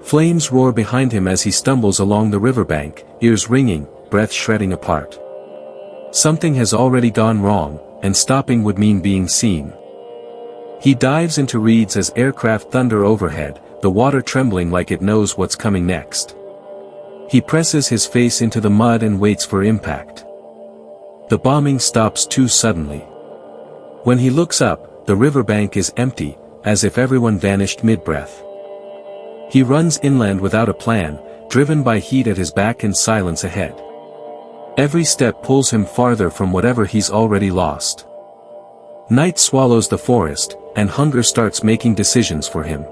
Flames roar behind him as he stumbles along the riverbank, ears ringing, breath shredding apart. Something has already gone wrong, and stopping would mean being seen. He dives into reeds as aircraft thunder overhead, the water trembling like it knows what's coming next. He presses his face into the mud and waits for impact. The bombing stops too suddenly. When he looks up, the riverbank is empty, as if everyone vanished mid-breath. He runs inland without a plan, driven by heat at his back and silence ahead. Every step pulls him farther from whatever he's already lost. Night swallows the forest, and hunger starts making decisions for him.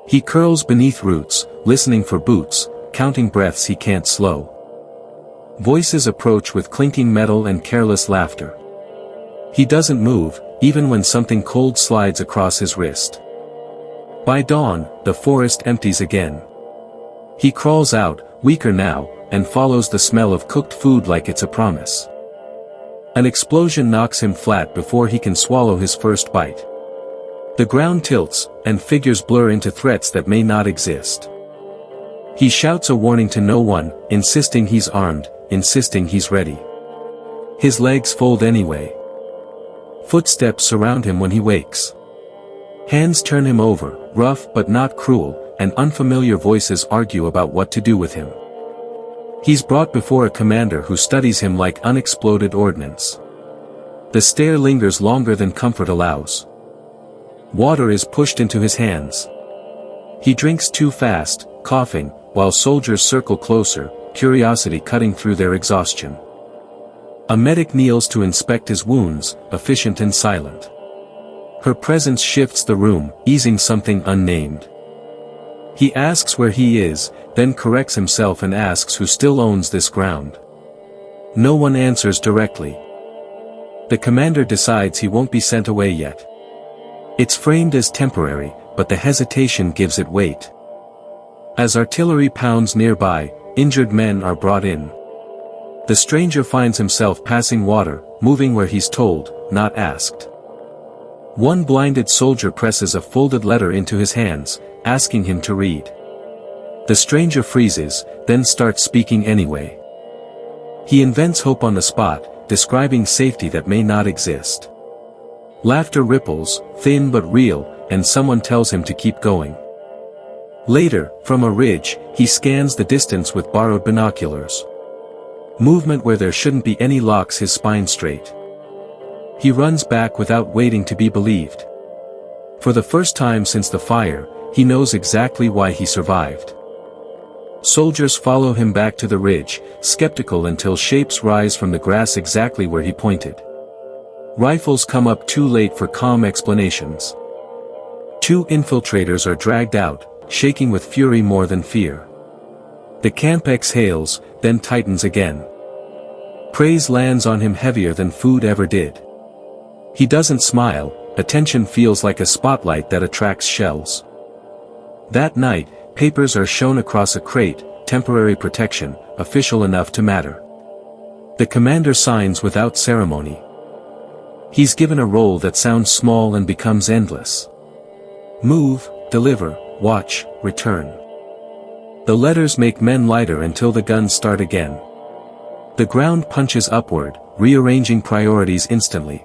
He curls beneath roots, listening for boots, counting breaths he can't slow. Voices approach with clinking metal and careless laughter. He doesn't move, even when something cold slides across his wrist. By dawn, the forest empties again. He crawls out, weaker now, and follows the smell of cooked food like it's a promise. An explosion knocks him flat before he can swallow his first bite. The ground tilts, and figures blur into threats that may not exist. He shouts a warning to no one, insisting he's armed, insisting he's ready. His legs fold anyway. Footsteps surround him when he wakes. Hands turn him over, rough but not cruel, and unfamiliar voices argue about what to do with him. He's brought before a commander who studies him like unexploded ordnance. The stare lingers longer than comfort allows. Water is pushed into his hands. He drinks too fast, coughing, while soldiers circle closer, curiosity cutting through their exhaustion. A medic kneels to inspect his wounds, efficient and silent. Her presence shifts the room, easing something unnamed. He asks where he is, then corrects himself and asks who still owns this ground. No one answers directly. The commander decides he won't be sent away yet. It's framed as temporary, but the hesitation gives it weight. As artillery pounds nearby, injured men are brought in. The stranger finds himself passing water, moving where he's told, not asked. One blinded soldier presses a folded letter into his hands, asking him to read. The stranger freezes, then starts speaking anyway. He invents hope on the spot, describing safety that may not exist. Laughter ripples, thin but real, and someone tells him to keep going. Later, from a ridge, he scans the distance with borrowed binoculars. Movement where there shouldn't be any locks his spine straight. He runs back without waiting to be believed. For the first time since the fire, he knows exactly why he survived. Soldiers follow him back to the ridge, skeptical until shapes rise from the grass exactly where he pointed. Rifles come up too late for calm explanations. 2 infiltrators are dragged out, shaking with fury more than fear. The camp exhales, then tightens again. Praise lands on him heavier than food ever did. He doesn't smile, attention feels like a spotlight that attracts shells. That night, papers are shown across a crate, temporary protection, official enough to matter. The commander signs without ceremony. He's given a role that sounds small and becomes endless. Move, deliver, watch, return. The letters make men lighter until the guns start again. The ground punches upward, rearranging priorities instantly.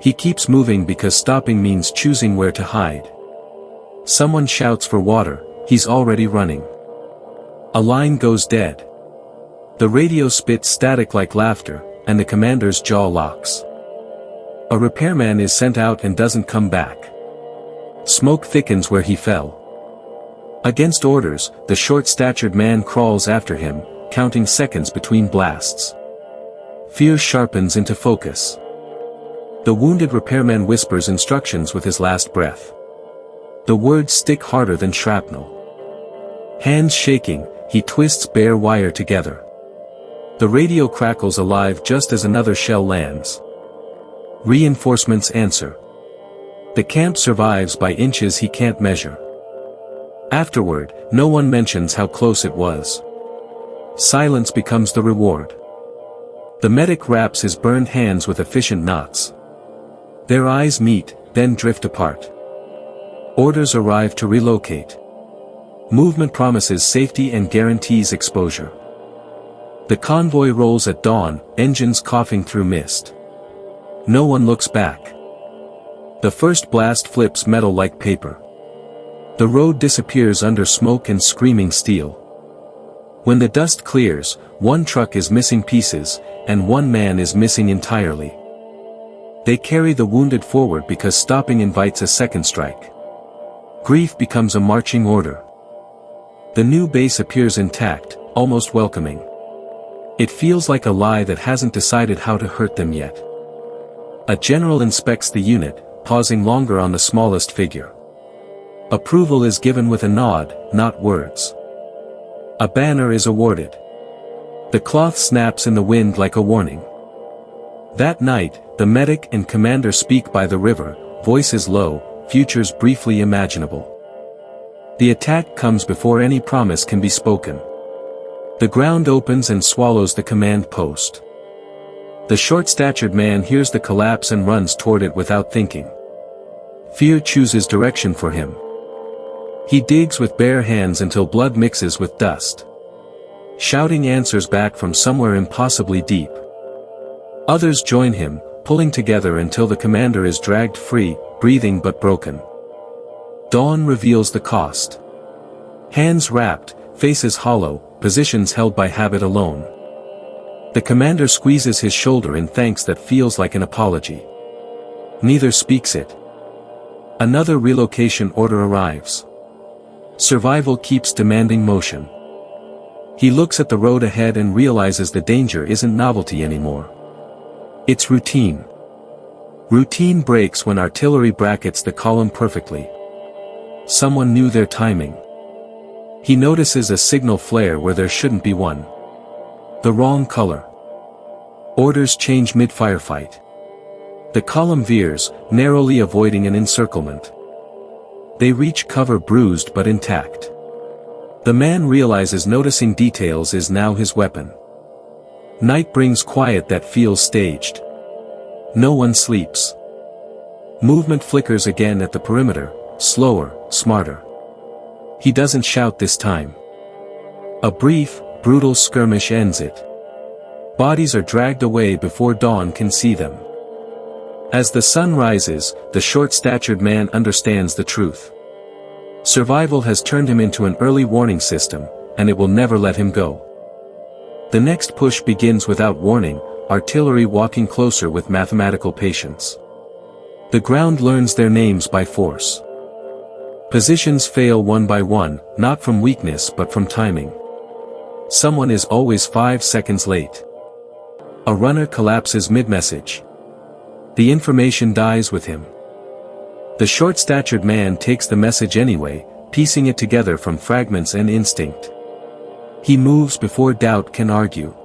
He keeps moving because stopping means choosing where to hide. Someone shouts for water, he's already running. A line goes dead. The radio spits static like laughter, and the commander's jaw locks. A repairman is sent out and doesn't come back. Smoke thickens where he fell. Against orders, the short-statured man crawls after him, counting seconds between blasts. Fear sharpens into focus. The wounded repairman whispers instructions with his last breath. The words stick harder than shrapnel. Hands shaking, he twists bare wire together. The radio crackles alive just as another shell lands. Reinforcements answer. The camp survives by inches he can't measure. Afterward, no one mentions how close it was. Silence becomes the reward. The medic wraps his burned hands with efficient knots. Their eyes meet, then drift apart. Orders arrive to relocate. Movement promises safety and guarantees exposure. The convoy rolls at dawn, engines coughing through mist. No one looks back. The first blast flips metal like paper. The road disappears under smoke and screaming steel. When the dust clears, one truck is missing pieces, and one man is missing entirely. They carry the wounded forward because stopping invites a second strike. Grief becomes a marching order. The new base appears intact, almost welcoming. It feels like a lie that hasn't decided how to hurt them yet. A general inspects the unit, pausing longer on the smallest figure. Approval is given with a nod, not words. A banner is awarded. The cloth snaps in the wind like a warning. That night, the medic and commander speak by the river, voices low, futures briefly imaginable. The attack comes before any promise can be spoken. The ground opens and swallows the command post. The short-statured man hears the collapse and runs toward it without thinking. Fear chooses direction for him. He digs with bare hands until blood mixes with dust. Shouting answers back from somewhere impossibly deep. Others join him, pulling together until the commander is dragged free, breathing but broken. Dawn reveals the cost. Hands wrapped, faces hollow, positions held by habit alone. The commander squeezes his shoulder in thanks that feels like an apology. Neither speaks it. Another relocation order arrives. Survival keeps demanding motion. He looks at the road ahead and realizes the danger isn't novelty anymore. It's routine. Routine breaks when artillery brackets the column perfectly. Someone knew their timing. He notices a signal flare where there shouldn't be one. The wrong color. Orders change mid-firefight. The column veers, narrowly avoiding an encirclement. They reach cover bruised but intact. The man realizes noticing details is now his weapon. Night brings quiet that feels staged. No one sleeps. Movement flickers again at the perimeter, slower, smarter. He doesn't shout this time. A brief, brutal skirmish ends it. Bodies are dragged away before dawn can see them. As the sun rises, the short-statured man understands the truth. Survival has turned him into an early warning system, and it will never let him go. The next push begins without warning, artillery walking closer with mathematical patience. The ground learns their names by force. Positions fail one by one, not from weakness but from timing. Someone is always 5 seconds late. A runner collapses mid-message. The information dies with him. The short-statured man takes the message anyway, piecing it together from fragments and instinct. He moves before doubt can argue.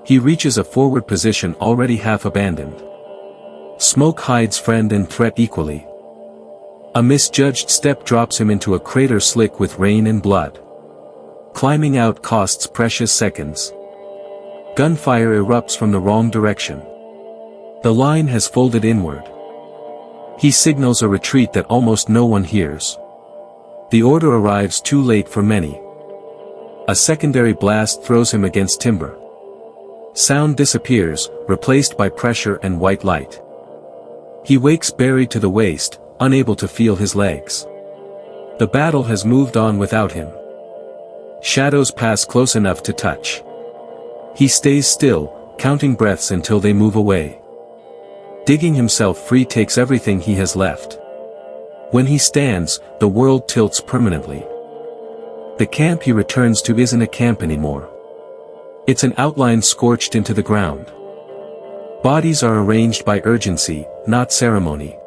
He reaches a forward position already half abandoned. Smoke hides friend and threat equally. A misjudged step drops him into a crater slick with rain and blood. Climbing out costs precious seconds. Gunfire erupts from the wrong direction. The line has folded inward. He signals a retreat that almost no one hears. The order arrives too late for many. A secondary blast throws him against timber. Sound disappears, replaced by pressure and white light. He wakes buried to the waist, unable to feel his legs. The battle has moved on without him. Shadows pass close enough to touch. He stays still, counting breaths until they move away. Digging himself free takes everything he has left. When he stands, the world tilts permanently. The camp he returns to isn't a camp anymore. It's an outline scorched into the ground. Bodies are arranged by urgency, not ceremony.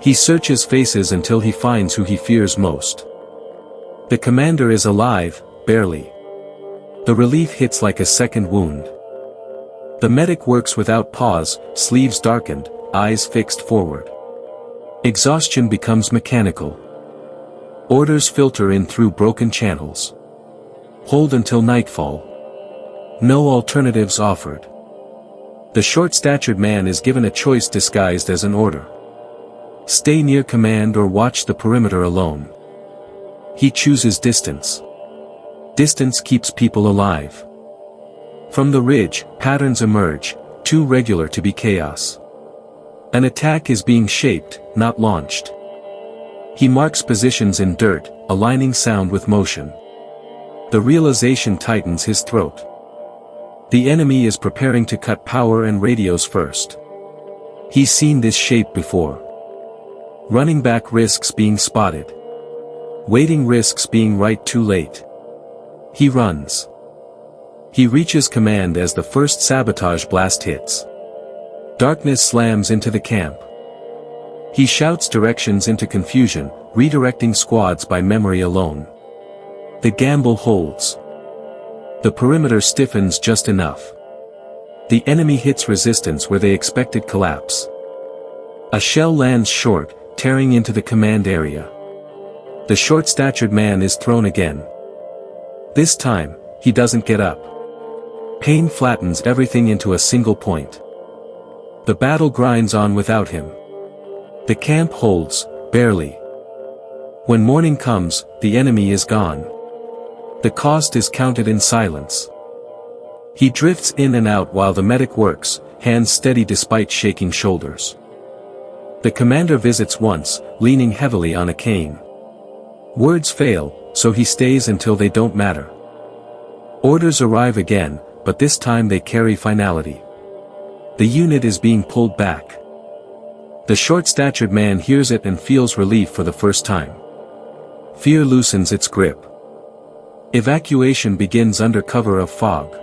He searches faces until he finds who he fears most. The commander is alive, barely. The relief hits like a second wound. The medic works without pause, sleeves darkened, eyes fixed forward. Exhaustion becomes mechanical. Orders filter in through broken channels. Hold until nightfall. No alternatives offered. The short-statured man is given a choice disguised as an order. Stay near command or watch the perimeter alone. He chooses distance. Distance keeps people alive. From the ridge, patterns emerge, too regular to be chaos. An attack is being shaped, not launched. He marks positions in dirt, aligning sound with motion. The realization tightens his throat. The enemy is preparing to cut power and radios first. He's seen this shape before. Running back risks being spotted. Waiting risks being right too late. He runs. He reaches command as the first sabotage blast hits. Darkness slams into the camp. He shouts directions into confusion, redirecting squads by memory alone. The gamble holds. The perimeter stiffens just enough. The enemy hits resistance where they expected collapse. A shell lands short, tearing into the command area. The short-statured man is thrown again. This time, he doesn't get up. Pain flattens everything into a single point. The battle grinds on without him. The camp holds, barely. When morning comes, the enemy is gone. The cost is counted in silence. He drifts in and out while the medic works, hands steady despite shaking shoulders. The commander visits once, leaning heavily on a cane. Words fail, so he stays until they don't matter. Orders arrive again, but this time they carry finality. The unit is being pulled back. The short-statured man hears it and feels relief for the first time. Fear loosens its grip. Evacuation begins under cover of fog.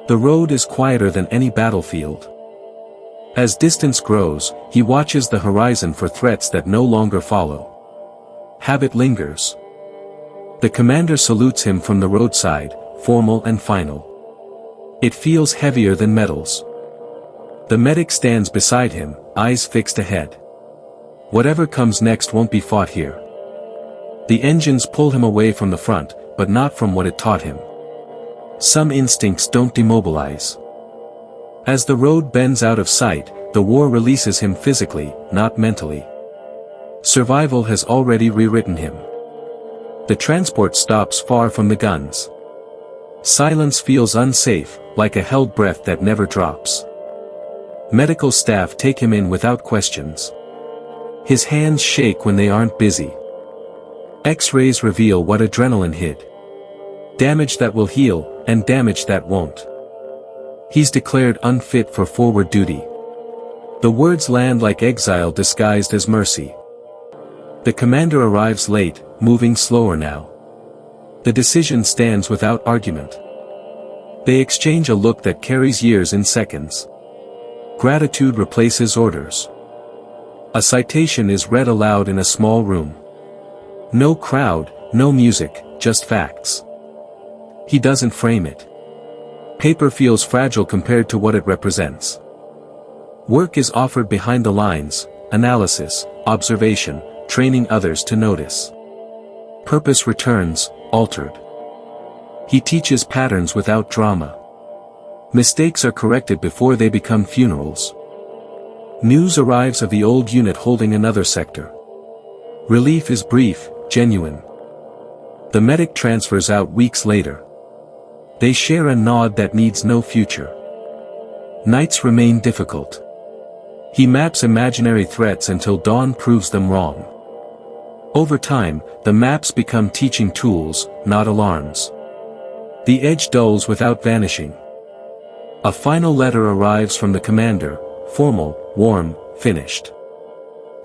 The road is quieter than any battlefield. As distance grows, he watches the horizon for threats that no longer follow. Habit lingers. The commander salutes him from the roadside, formal and final. It feels heavier than metals. The medic stands beside him, eyes fixed ahead. Whatever comes next won't be fought here. The engines pull him away from the front, but not from what it taught him. Some instincts don't demobilize. As the road bends out of sight, the war releases him physically, not mentally. Survival has already rewritten him. The transport stops far from the guns. Silence feels unsafe, like a held breath that never drops. Medical staff take him in without questions. His hands shake when they aren't busy. X-rays reveal what adrenaline hid. Damage that will heal, and damage that won't. He's declared unfit for forward duty. The words land like exile disguised as mercy. The commander arrives late, moving slower now. The decision stands without argument. They exchange a look that carries years in seconds. Gratitude replaces orders. A citation is read aloud in a small room. No crowd, no music, just facts. He doesn't frame it. Paper feels fragile compared to what it represents. Work is offered behind the lines, analysis, observation, training others to notice. Purpose returns, altered. He teaches patterns without drama. Mistakes are corrected before they become funerals. News arrives of the old unit holding another sector. Relief is brief, genuine. The medic transfers out weeks later. They share a nod that needs no future. Nights remain difficult. He maps imaginary threats until dawn proves them wrong. Over time, the maps become teaching tools, not alarms. The edge dulls without vanishing. A final letter arrives from the commander, formal, warm, finished.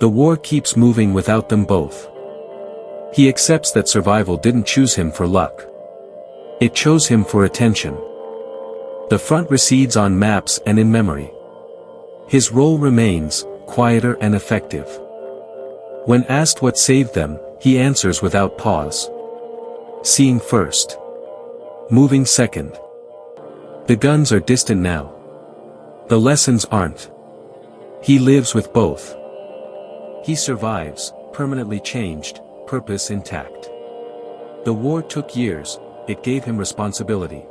The war keeps moving without them both. He accepts that survival didn't choose him for luck. It chose him for attention. The front recedes on maps and in memory. His role remains, quieter and effective. When asked what saved them, he answers without pause. Seeing first. Moving second. The guns are distant now. The lessons aren't. He lives with both. He survives, permanently changed, purpose intact. The war took years, it gave him responsibility.